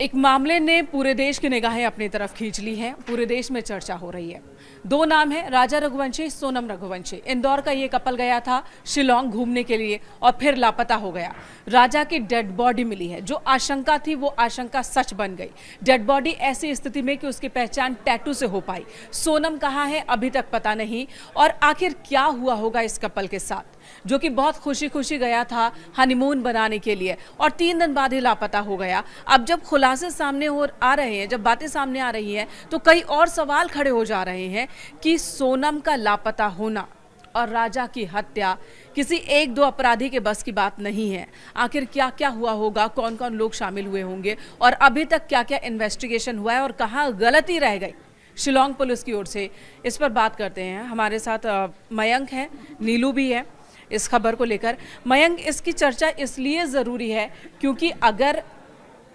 एक मामले ने पूरे देश की निगाहें अपनी तरफ खींच ली है। पूरे देश में चर्चा हो रही है। दो नाम है, राजा रघुवंशी, सोनम रघुवंशी। इंदौर का ये कपल गया था शिलोंग घूमने के लिए और फिर लापता हो गया। राजा की डेड बॉडी मिली है। जो आशंका थी वो आशंका सच बन गई। डेड बॉडी ऐसी स्थिति में कि उसकी पहचान टैटू से हो पाई। सोनम कहाँ है अभी तक पता नहीं। और आखिर क्या हुआ होगा इस कपल के साथ, जो कि बहुत खुशी खुशी गया था हनीमून बनाने के लिए और 3 दिन बाद ही लापता हो गया। अब जब खुलासे सामने आ रहे हैं, जब बातें सामने आ रही हैं, तो कई और सवाल खड़े हो जा रहे हैं कि सोनम का लापता होना और राजा की हत्या किसी 1-2 अपराधी के बस की बात नहीं है। आखिर क्या क्या हुआ होगा, कौन कौन लोग शामिल हुए होंगे और अभी तक क्या क्या इन्वेस्टिगेशन हुआ है और कहाँ गलती रह गई शिलोंग पुलिस की ओर से, इस पर बात करते हैं। हमारे साथ मयंक है, नीलू भी है इस खबर को लेकर। मयंक, इसकी चर्चा इसलिए ज़रूरी है क्योंकि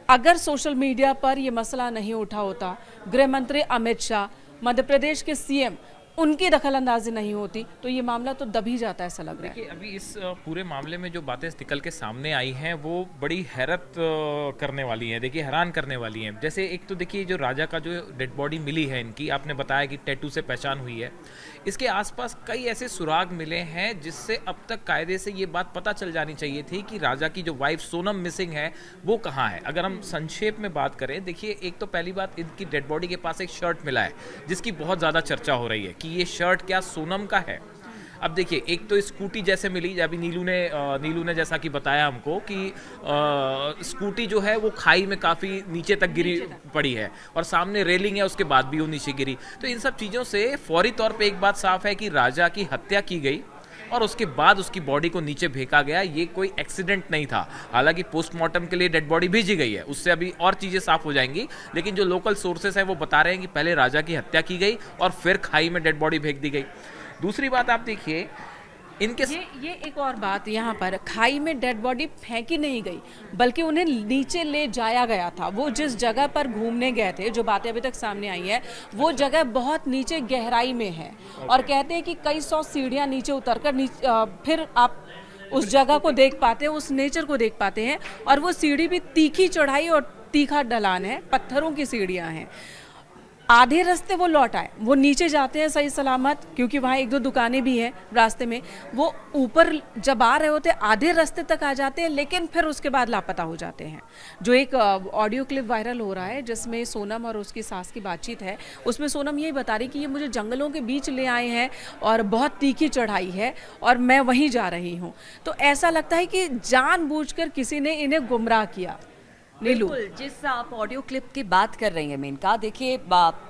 अगर सोशल मीडिया पर यह मसला नहीं उठा होता, गृह मंत्री अमित शाह, मध्य प्रदेश के सीएम, उनकी दखलंदाजी नहीं होती, तो ये मामला तो दब ही जाता है, ऐसा लग रहा है। देखिए, अभी इस पूरे मामले में जो बातें निकल के सामने आई हैं वो बड़ी हैरत करने वाली हैं। देखिए, हैरान करने वाली हैं। जैसे एक तो देखिए, जो राजा का जो डेड बॉडी मिली है इनकी, आपने बताया कि टैटू से पहचान हुई है। इसके आसपास कई ऐसे सुराग मिले हैं जिससे अब तक कायदे से ये बात पता चल जानी चाहिए थी कि राजा की जो वाइफ सोनम मिसिंग है वो कहाँ है। अगर हम संक्षेप में बात करें, देखिए, एक तो पहली बात, इनकी डेड बॉडी के पास एक शर्ट मिला है जिसकी बहुत ज़्यादा चर्चा हो रही है कि ये शर्ट क्या सोनम का है। अब देखिए, एक तो स्कूटी जैसे मिली, अभी नीलू ने जैसा कि बताया हमको कि स्कूटी जो है वो खाई में काफ़ी नीचे तक गिरी पड़ी है और सामने रेलिंग है, उसके बाद भी वो नीचे गिरी। तो इन सब चीज़ों से फौरी तौर पे एक बात साफ है कि राजा की हत्या की गई और उसके बाद उसकी बॉडी को नीचे फेंका गया। ये कोई एक्सीडेंट नहीं था। हालांकि पोस्टमार्टम के लिए डेड बॉडी भेजी गई है, उससे अभी और चीज़ें साफ हो जाएंगी, लेकिन जो लोकल सोर्सेस हैं वो बता रहे हैं कि पहले राजा की हत्या की गई और फिर खाई में डेड बॉडी फेंक दी गई। दूसरी बात आप देखिए, इनके ये एक और बात, यहाँ पर खाई में डेड बॉडी फेंकी नहीं गई बल्कि उन्हें नीचे ले जाया गया था। वो जिस जगह पर घूमने गए थे, जो बातें अभी तक सामने आई है, वो जगह बहुत नीचे गहराई में है और कहते हैं कि कई 100 सीढ़ियाँ नीचे उतरकर फिर आप उस जगह को देख पाते हैं, उस नेचर को देख पाते हैं। और वो सीढ़ी भी तीखी चढ़ाई और तीखा ढलान है, पत्थरों की सीढ़ियाँ हैं। आधे रास्ते वो लौट आए, वो नीचे जाते हैं सही सलामत, क्योंकि वहाँ 1-2 दुकानें भी हैं रास्ते में। वो ऊपर जब आ रहे होते आधे रास्ते तक आ जाते हैं, लेकिन फिर उसके बाद लापता हो जाते हैं। जो एक ऑडियो क्लिप वायरल हो रहा है जिसमें सोनम और उसकी सास की बातचीत है, उसमें सोनम यही बता रही कि ये मुझे जंगलों के बीच ले आए हैं और बहुत तीखी चढ़ाई है और मैं वहीं जा रही हूँ। तो ऐसा लगता है कि जानबूझकर किसी ने इन्हें गुमराह किया। बिल्कुल, जिस आप ऑडियो क्लिप की बात कर रही हैं मेनका, देखिए,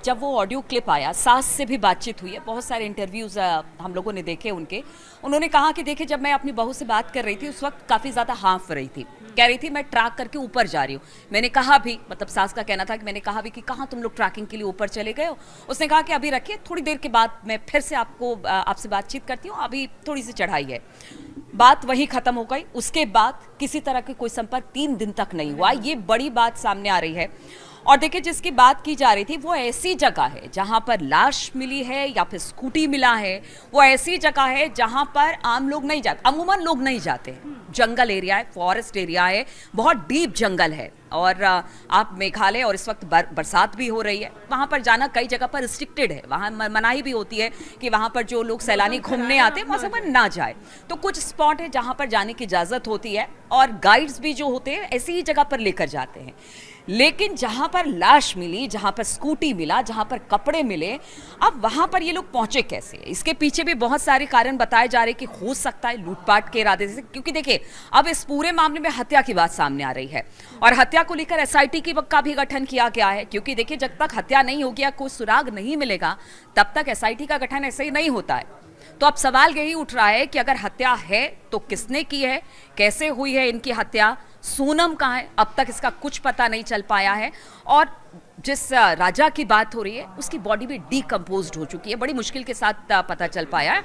जब वो ऑडियो क्लिप आया, सास से भी बातचीत हुई है, बहुत सारे इंटरव्यूज हम लोगों ने देखे उनके। उन्होंने कहा कि देखिए, जब मैं अपनी बहू से बात कर रही थी उस वक्त काफ़ी ज़्यादा हाँफ रही थी, कह रही थी मैं ट्रैक करके ऊपर जा रही हूँ। मैंने कहा भी, मतलब सास का कहना था कि मैंने कहा भी कि कहाँ तुम लोग ट्रैकिंग के लिए ऊपर चले गए हो। उसने कहा कि अभी रखिए, थोड़ी देर के बाद मैं फिर से आपसे बातचीत करती हूँ, अभी थोड़ी सी चढ़ाई है। बात वहीं खत्म हो गई। उसके बाद किसी तरह के कोई संपर्क 3 दिन तक नहीं हुआ। ये बड़ी बात सामने आ रही है। और देखिए, जिसकी बात की जा रही थी वो ऐसी जगह है जहां पर लाश मिली है या फिर स्कूटी मिला है, वो ऐसी जगह है जहां पर आम लोग नहीं जाते, अमूमन लोग नहीं जाते हैं। जंगल एरिया है, फॉरेस्ट एरिया है, बहुत डीप जंगल है। और आप मेघालय, और इस वक्त बरसात भी हो रही है, वहाँ पर जाना कई जगह पर रिस्ट्रिक्टेड है। वहाँ मनाही भी होती है कि वहाँ पर जो लोग सैलानी घूमने आते हैं वहाँ पर ना जाए। तो कुछ स्पॉट है जहाँ पर जाने की इजाज़त होती है और गाइड्स भी जो होते हैं ऐसी ही जगह पर लेकर जाते हैं। लेकिन जहाँ पर लाश मिली, जहाँ पर स्कूटी मिला, जहाँ पर कपड़े मिले, अब वहाँ पर ये लोग पहुँचे कैसे? इसके पीछे भी बहुत सारे कारण बताए जा रहे हैं कि हो सकता है लूटपाट के इरादे से, क्योंकि देखिए, अब इस पूरे मामले में हत्या की बात सामने आ रही है और हत्या को लेकर एसआईटी का भी गठन किया गया है। क्योंकि देखिए, जब तक हत्या नहीं होगी या कोई सुराग नहीं मिलेगा तब तक एसआईटी का गठन ऐसे ही नहीं होता है। तो अब सवाल यही उठ रहा है कि अगर हत्या है तो किसने की है, कैसे हुई है इनकी हत्या, सोनम कहाँ है, अब तक इसका कुछ पता नहीं चल पाया है। और जिस राजा की बात हो रही है उसकी बॉडी भी डीकम्पोज्ड हो चुकी है, बड़ी मुश्किल के साथ पता चल पाया है।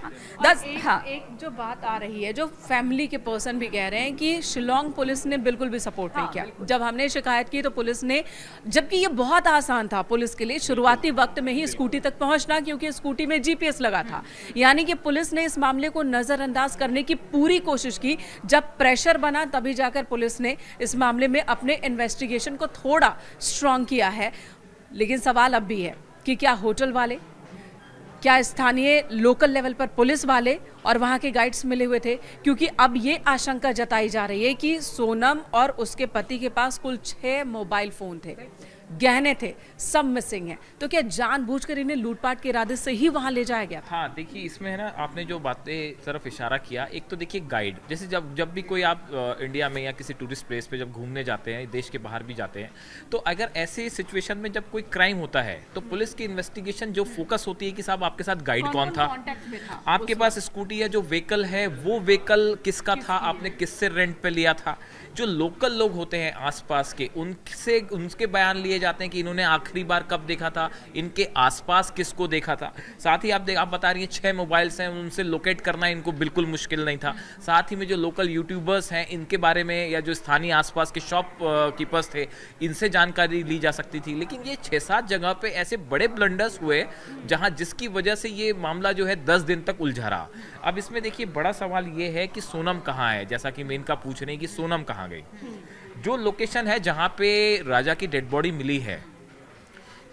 एक जो बात आ रही है, जो फैमिली के पर्सन भी कह रहे हैं कि शिलोंग पुलिस ने बिल्कुल भी सपोर्ट नहीं किया। जब हमने शिकायत की तो पुलिस ने, जबकि ये बहुत आसान था पुलिस के लिए शुरुआती वक्त में ही स्कूटी तक पहुंचना, क्योंकि स्कूटी में जीपीएस लगा था, यानी कि पुलिस ने इस मामले को नजरअंदाज करने की पूरी कोशिश की। जब प्रेशर बना तभी जाकर पुलिस ने इस मामले में अपने इन्वेस्टिगेशन को थोड़ा स्ट्रांग किया है। लेकिन सवाल अब भी है कि क्या होटल वाले, क्या स्थानीय लोकल लेवल पर पुलिस वाले और वहाँ के गाइड्स मिले हुए थे? क्योंकि अब ये आशंका जताई जा रही है कि सोनम और उसके पति के पास कुल 6 मोबाइल फोन थे, गहने थे, सब मिसिंग हैं। तो क्या जानबूझकर इन्हें लूटपाट के इरादे से ही वहां ले जाया गया था? हाँ, देखिए इसमें है ना, आपने जो बातें तरफ इशारा किया, एक तो देखिए गाइड, जैसे जब भी कोई आप इंडिया में या किसी टूरिस्ट प्लेस पे जब घूमने जाते हैं, देश के बाहर भी जाते हैं, तो अगर ऐसे सिचुएशन में जब कोई क्राइम होता है तो पुलिस की इन्वेस्टिगेशन जो फोकस होती है कि साहब आपके साथ गाइड कौन था, आपके पास स्कूटी या जो व्हीकल है वो व्हीकल किसका था, आपने किससे रेंट पे लिया था। जो लोकल लोग होते हैं आसपास के, उनके बयान लिए जाते हैं कि इन्होंने आखिरी बार कब देखा था, इनके आसपास किसको देखा था। साथ ही आप बता रही हैं 6 मोबाइल्स हैं, उनसे लोकेट करना इनको बिल्कुल मुश्किल नहीं था। साथ ही में जो लोकल यूट्यूबर्स हैं इनके बारे में, या जो स्थानीय आसपास के शॉप कीपर्स थे, इनसे जानकारी ली जा सकती थी। लेकिन ये 6-7 जगह पे ऐसे बड़े ब्लंडर्स हुए जहां जिसकी वजह से ये मामला जो है 10 दिन तक उलझा रहा। अब इसमें देखिए बड़ा सवाल ये है कि सोनम कहाँ है, जैसा कि मेनका पूछ रहे हैं कि सोनम कहाँ गई। जो लोकेशन है जहां पे राजा की डेड बॉडी मिली है,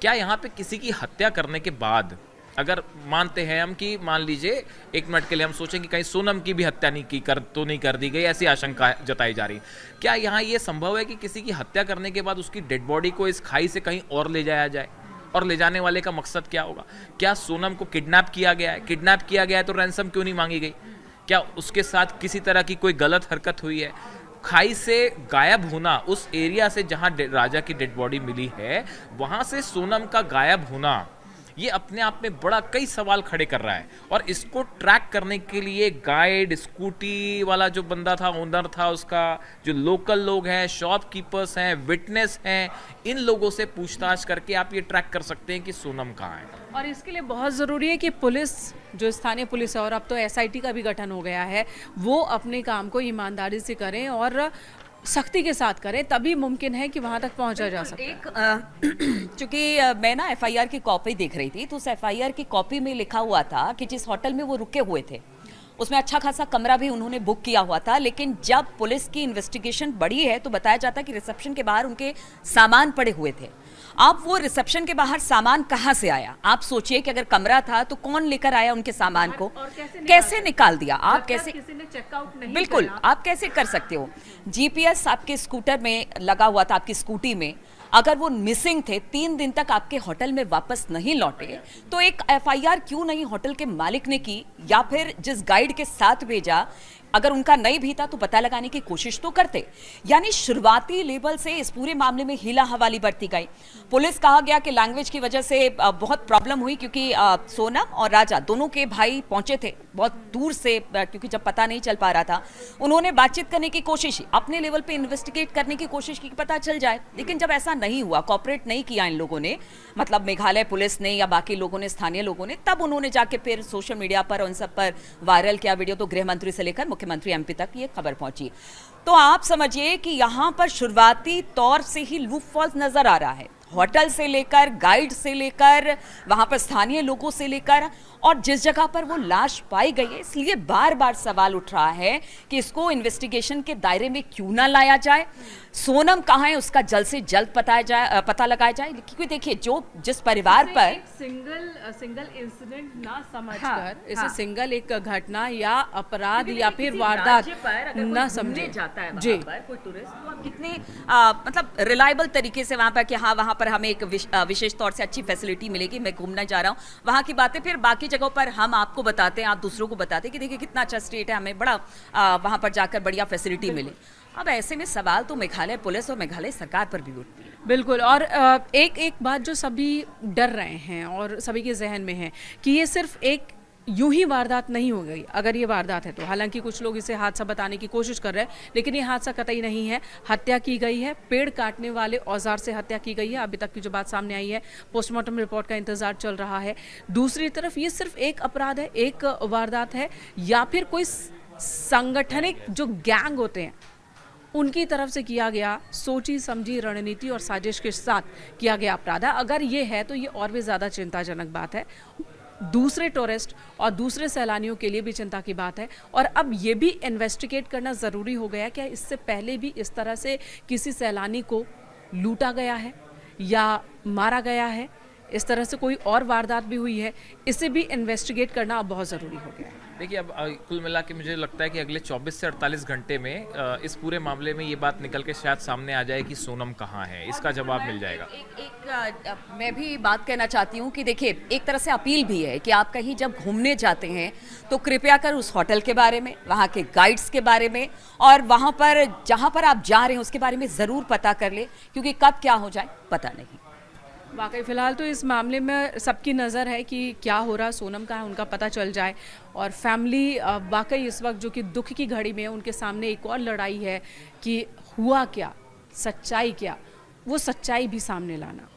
क्या यहाँ पे किसी की हत्या करने के बाद, अगर मानते हैं हम कि मान लीजिए एक मिनट के लिए हम सोचें कि कहीं सोनम की भी हत्या नहीं कर दी गई, ऐसी आशंका जताई जा रही, क्या यहाँ ये संभव है कि किसी की हत्या करने के बाद उसकी डेड बॉडी को इस खाई से कहीं और ले जाया जाए? और ले जाने वाले का मकसद क्या होगा? क्या सोनम को किडनैप किया गया है? किडनैप किया गया है तो रैंसम क्यों नहीं मांगी गई? क्या उसके साथ किसी तरह की कोई गलत हरकत हुई है? खाई से गायब होना, उस एरिया से जहां राजा की डेड बॉडी मिली है वहां से सोनम का गायब होना, ये अपने आप में बड़ा कई सवाल खड़े कर रहा है। और इसको ट्रैक करने के लिए गाइड, स्कूटी वाला जो बंदा था, ओनर था उसका, जो लोकल लोग हैं, शॉपकीपर्स हैं, विटनेस हैं, इन लोगों से पूछताछ करके आप ये ट्रैक कर सकते हैं कि सोनम कहाँ है। और इसके लिए बहुत ज़रूरी है कि पुलिस, जो स्थानीय पुलिस है, और अब तो एसआईटी का भी गठन हो गया है, वो अपने काम को ईमानदारी से करें और सख्ती के साथ करें, तभी मुमकिन है कि वहां तक पहुंचा जा सके। चूंकि मैं ना एफआईआर की कॉपी देख रही थी, तो उस एफआईआर की कॉपी में लिखा हुआ था कि जिस होटल में वो रुके हुए थे उसमें अच्छा खासा कमरा भी उन्होंने बुक किया हुआ था। लेकिन जब पुलिस की इन्वेस्टिगेशन बढ़ी है तो बताया जाता है कि रिसेप्शन के बाहर उनके सामान पड़े हुए थे। अब वो रिसेप्शन के बाहर सामान कहाँ से आया? आप सोचिए कि अगर कमरा था तो कौन लेकर आया उनके सामान को, कैसे निकाल दिया? आप कैसे, किसी ने चेकआउट नहीं बिल्कुल आप कैसे कर सकते हो? जीपीएस आपके स्कूटर में लगा हुआ था, आपकी स्कूटी में, अगर वो मिसिंग थे, 3 दिन तक आपके होटल में वापस नहीं लौटे, तो एक एफआईआर क्यों नहीं होटल के मालिक ने की, या फिर जिस गाइड के साथ भेजा, अगर उनका नहीं भी था तो पता लगाने की कोशिश तो करते। यानी शुरुआती लेवल से इस पूरे मामले में हीला हवाली बरती गई। पुलिस, कहा गया कि लैंग्वेज की वजह से बहुत प्रॉब्लम हुई, क्योंकि सोनम और राजा दोनों के भाई पहुंचे थे बहुत दूर से, क्योंकि जब पता नहीं चल पा रहा था, उन्होंने बातचीत करने की कोशिश की, अपने लेवल पे इन्वेस्टिगेट करने की कोशिश की कि पता चल जाए। लेकिन जब ऐसा नहीं हुआ, कॉपरेट नहीं किया इन लोगों ने, मतलब मेघालय पुलिस ने या बाकी लोगों ने, स्थानीय लोगों ने, तब उन्होंने जाके फिर सोशल मीडिया पर उन सब पर वायरल किया वीडियो। तो गृह मंत्री से लेकर मुख्यमंत्री एमपी तक ये खबर पहुंची। तो आप समझिए कि यहां पर शुरुआती तौर से ही लूप फॉल्स नजर आ रहा है, होटल से लेकर, गाइड से लेकर, वहां पर स्थानीय लोगों से लेकर, और जिस जगह पर वो लाश पाई गई है, इसलिए बार बार सवाल उठ रहा है कि इसको इन्वेस्टिगेशन के दायरे में क्यों ना लाया जाए। सोनम कहाँ है उसका जल्द से जल्द पता लगाया जाए। क्योंकि देखिए, जो जिस परिवार पर सिंगल इंसिडेंट ना समझकर, इसे सिंगल एक घटना या अपराध या फिर वारदात ना समझे जाता है वहाँ पर कोई टूरिस्ट, तो आप कितने मतलब रिलायबल तरीके से वहाँ पर कि हाँ वहाँ पर हमें एक विशेष तौर से अच्छी फैसिलिटी मिलेगी, मैं घूमना चाह रहा हूँ, वहाँ की बातें फिर बाकी जगहों पर हम आपको बताते हैं, आप दूसरों को बताते हैं कि देखिए कितना अच्छा स्टेट है, हमें बड़ा वहाँ पर जाकर बढ़िया फैसिलिटी मिले। अब ऐसे में सवाल तो मेघालय पुलिस और मेघालय सरकार पर भी उठती है। बिल्कुल। और एक बात जो सभी डर रहे हैं और सभी के जहन में है कि ये सिर्फ एक यूं ही वारदात नहीं हो गई। अगर ये वारदात है तो हालांकि कुछ लोग इसे हादसा बताने की कोशिश कर रहे हैं, लेकिन ये हादसा कतई नहीं है। हत्या की गई है, पेड़ काटने वाले औजार से हत्या की गई है। अभी तक की जो बात सामने आई है, पोस्टमार्टम रिपोर्ट का इंतजार चल रहा है। दूसरी तरफ ये सिर्फ एक अपराध है, एक वारदात है, या फिर कोई संगठनिक जो गैंग होते हैं उनकी तरफ से किया गया सोची समझी रणनीति और साजिश के साथ किया गया अपराध है। अगर ये है तो ये और भी ज़्यादा चिंताजनक बात है, दूसरे टूरिस्ट और दूसरे सैलानियों के लिए भी चिंता की बात है। और अब ये भी इन्वेस्टिगेट करना ज़रूरी हो गया कि इससे पहले भी इस तरह से किसी सैलानी को लूटा गया है या मारा गया है, इस तरह से कोई और वारदात भी हुई है, इसे भी इन्वेस्टिगेट करना अब बहुत ज़रूरी हो गया है। देखिए, अब कुल मिला के मुझे लगता है कि अगले 24 से 48 घंटे में इस पूरे मामले में ये बात निकल के शायद सामने आ जाए कि सोनम कहाँ है, इसका जवाब मिल जाएगा। मैं भी बात कहना चाहती हूँ कि देखिए, एक तरह से अपील भी है कि आप कहीं जब घूमने जाते हैं तो कृपया कर उस होटल के बारे में, वहाँ के गाइड्स के बारे में और वहाँ पर जहाँ पर आप जा रहे हैं उसके बारे में ज़रूर पता कर ले, क्योंकि कब क्या हो जाए पता नहीं। वाकई फ़िलहाल तो इस मामले में सबकी नज़र है कि क्या हो रहा, सोनम का है उनका पता चल जाए। और फैमिली वाकई इस वक्त जो कि दुख की घड़ी में है, उनके सामने एक और लड़ाई है कि हुआ क्या, सच्चाई क्या, वो सच्चाई भी सामने लाना।